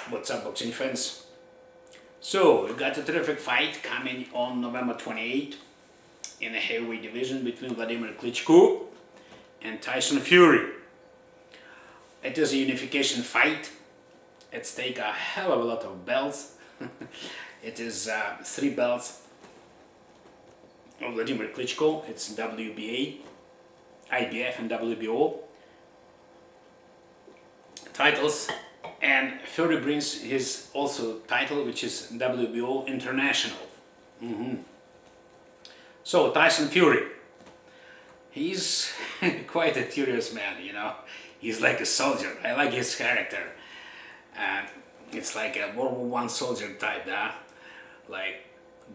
What's up, boxing fans? So, we got a terrific fight coming on November 28 in the heavyweight division between Wladimir Klitschko and Tyson Fury. It is a unification fight. At stake a hell of a lot of belts. It is 3 belts of Wladimir Klitschko. It's WBA, IBF and WBO titles. And Fury brings his also title, which is WBO International. So Tyson Fury, he's quite a curious man, you know. He's like a soldier. I like his character. It's like a World War I soldier type, like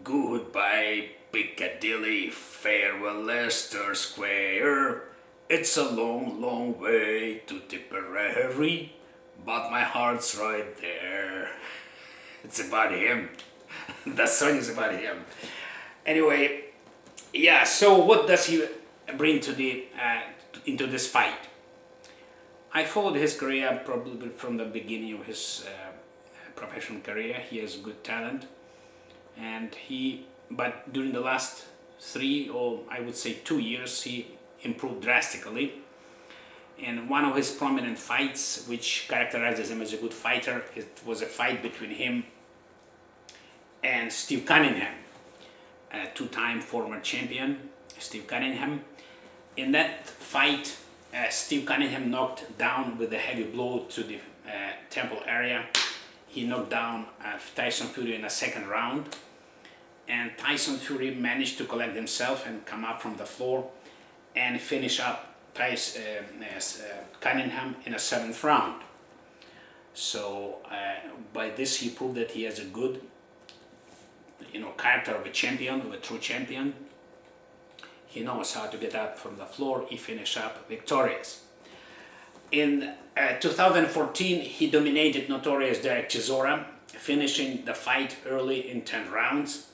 goodbye Piccadilly, farewell Leicester Square. It's a long, long way to Tipperary, but my heart's right there. It's about him. That song is about him. Anyway, yeah. So what does he bring to the into this fight? I followed his career probably from the beginning of his professional career. He has good talent, and but during the last 3 or I would say 2 years, he improved drastically. And one of his prominent fights, which characterizes him as a good fighter, it was a fight between him and Steve Cunningham, a 2-time former champion, Steve Cunningham. In that fight, Steve Cunningham knocked down with a heavy blow to the temple area. He knocked down Tyson Fury in the 2nd round, and Tyson Fury managed to collect himself and come up from the floor and finish up Cunningham in a 7th round. So by this he proved that he has a good, character of a champion, of a true champion. He knows how to get up from the floor. He finished up victorious. In 2014, he dominated notorious Derek Chisora, finishing the fight early in 10 rounds.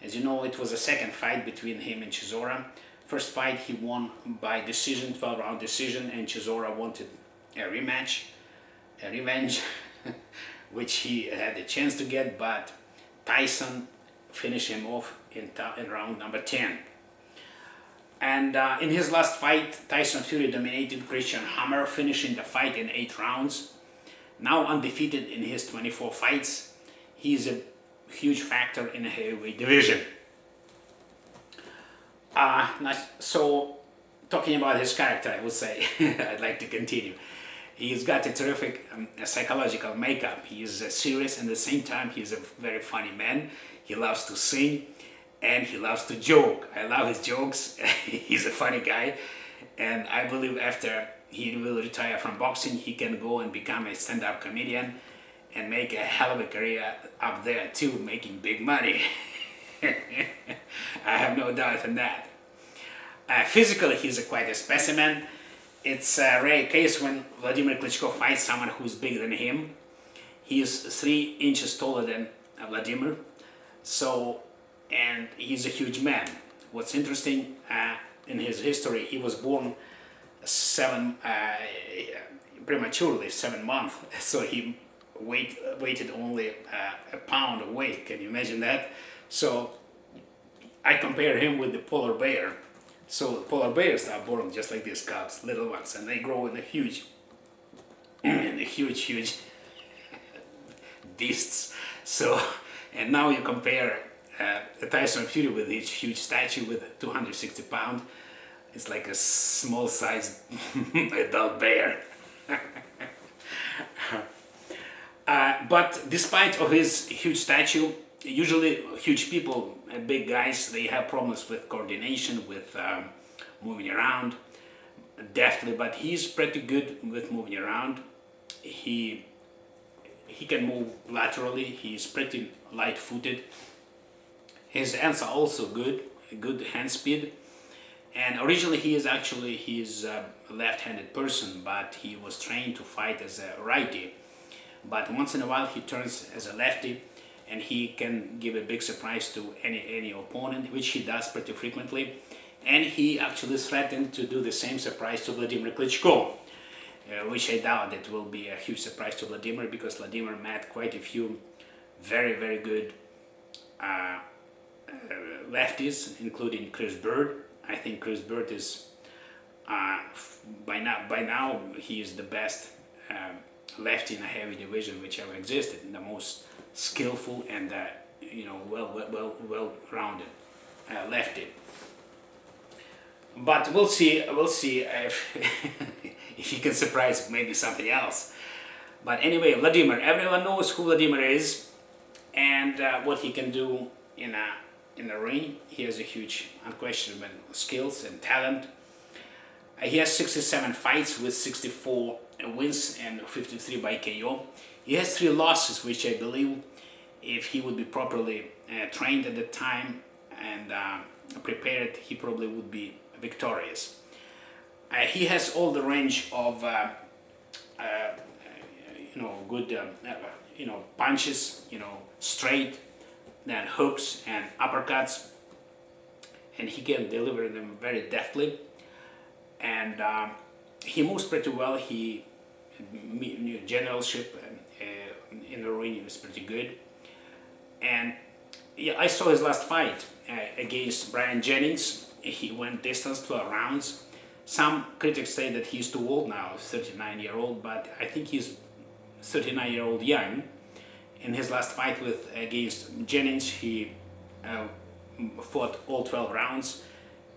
As you know, it was a 2nd fight between him and Chisora. First fight he won by decision, 12-round decision, and Chisora wanted a rematch, a revenge, which he had a chance to get, but Tyson finished him off in round number 10. And in his last fight, Tyson Fury dominated Christian Hammer, finishing the fight in 8 rounds. Now undefeated in his 24 fights, he is a huge factor in the heavyweight division. So, talking about his character, I would say, I'd like to continue. He's got a terrific psychological makeup. He is serious, and at the same time, he's a very funny man. He loves to sing, and he loves to joke. I love his jokes. He's a funny guy, and I believe after he will retire from boxing, he can go and become a stand-up comedian and make a hell of a career up there too, making big money. I have no doubt in that. Physically, he's quite a specimen. It's a rare case when Wladimir Klitschko fights someone who's bigger than him. He is 3 inches taller than Wladimir, and he's a huge man. What's interesting in his history, he was born prematurely, 7 months, so he weighted only a pound of weight. Can you imagine that? So I compare him with the polar bear. So polar bears are born just like these cubs, little ones, and they grow in a huge beasts. So, and now you compare Tyson Fury with his huge statue with 260 pounds. It's like a small sized adult bear. But despite of his huge stature, usually huge people, big guys, they have problems with coordination, with moving around deftly, but he's pretty good with moving around. He can move laterally. He's pretty light-footed. His hands are also good hand speed. And originally he's a left-handed person, but he was trained to fight as a righty. But once in a while he turns as a lefty, and he can give a big surprise to any opponent, which he does pretty frequently. And he actually threatened to do the same surprise to Wladimir Klitschko. which I doubt it will be a huge surprise to Wladimir, because Wladimir met quite a few very, very good lefties, including Chris Bird. I think Chris Bird is by now he is the best lefty in a heavy division which ever existed, the most skillful and well-rounded lefty. But we'll see if if he can surprise maybe something else. But anyway, Wladimir, everyone knows who Wladimir is and what he can do in the ring. He has a huge, unquestionable skills and talent. He has 67 fights with 64 wins and 53 by KO. He has 3 losses, which I believe, if he would be properly trained at the time and prepared, he probably would be victorious. He has all the range of good punches, straight, then hooks and uppercuts, and he can deliver them very deftly. And he moves pretty well. He generalship in the ring is pretty good. And yeah, I saw his last fight against Brian Jennings. He went distance, 12 rounds. Some critics say that he's too old now, 39-year-old, but I think he's 39-year-old young. In his last fight against Jennings, he fought all 12 rounds,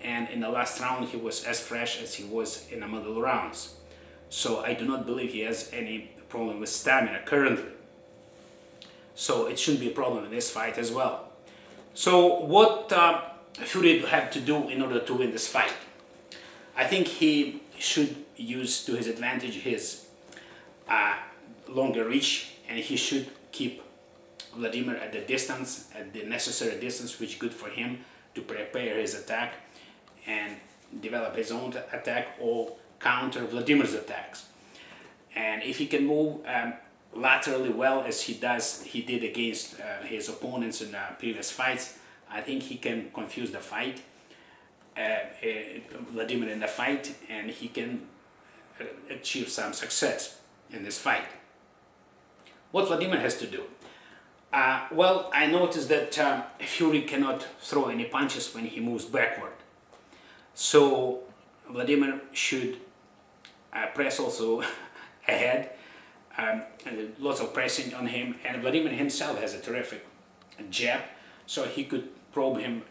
and in the last round he was as fresh as he was in the middle rounds. So I do not believe he has any problem with stamina currently. So it shouldn't be a problem in this fight as well. So what Fury had to do in order to win this fight? I think he should use to his advantage his longer reach, and he should keep Wladimir at the distance, at the necessary distance, which is good for him to prepare his attack and develop his own attack or counter Wladimir's attacks. And if he can move laterally well, as he did against his opponents in previous fights, I think he can confuse the fight, Wladimir in the fight, and he can achieve some success in this fight. What Wladimir has to do? Well, I noticed that Fury cannot throw any punches when he moves backward. So Wladimir should press also ahead, lots of pressing on him, and Wladimir himself has a terrific jab, so he could probe him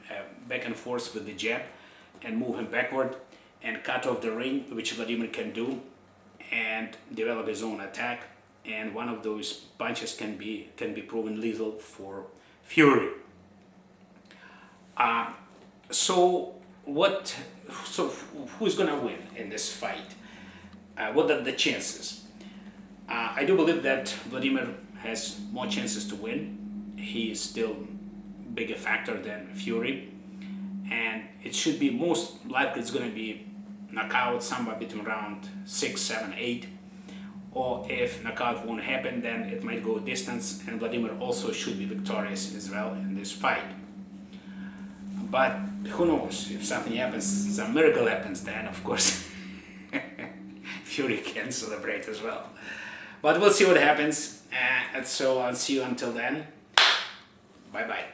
back and forth with the jab and move him backward and cut off the ring, which Wladimir can do, and develop his own attack, and one of those punches can be proven lethal for Fury. So who's gonna win in this fight? What are the chances? I do believe that Wladimir has more chances to win. He is still a bigger factor than Fury, and it should be most likely it's gonna be knockout somewhere between round 6, 7, 8. Or if knockout won't happen, then it might go distance, and Wladimir also should be victorious as well in this fight. But who knows, if something happens, some miracle happens, then of course Fury can celebrate as well. But we'll see what happens, and so I'll see you until then. Bye bye.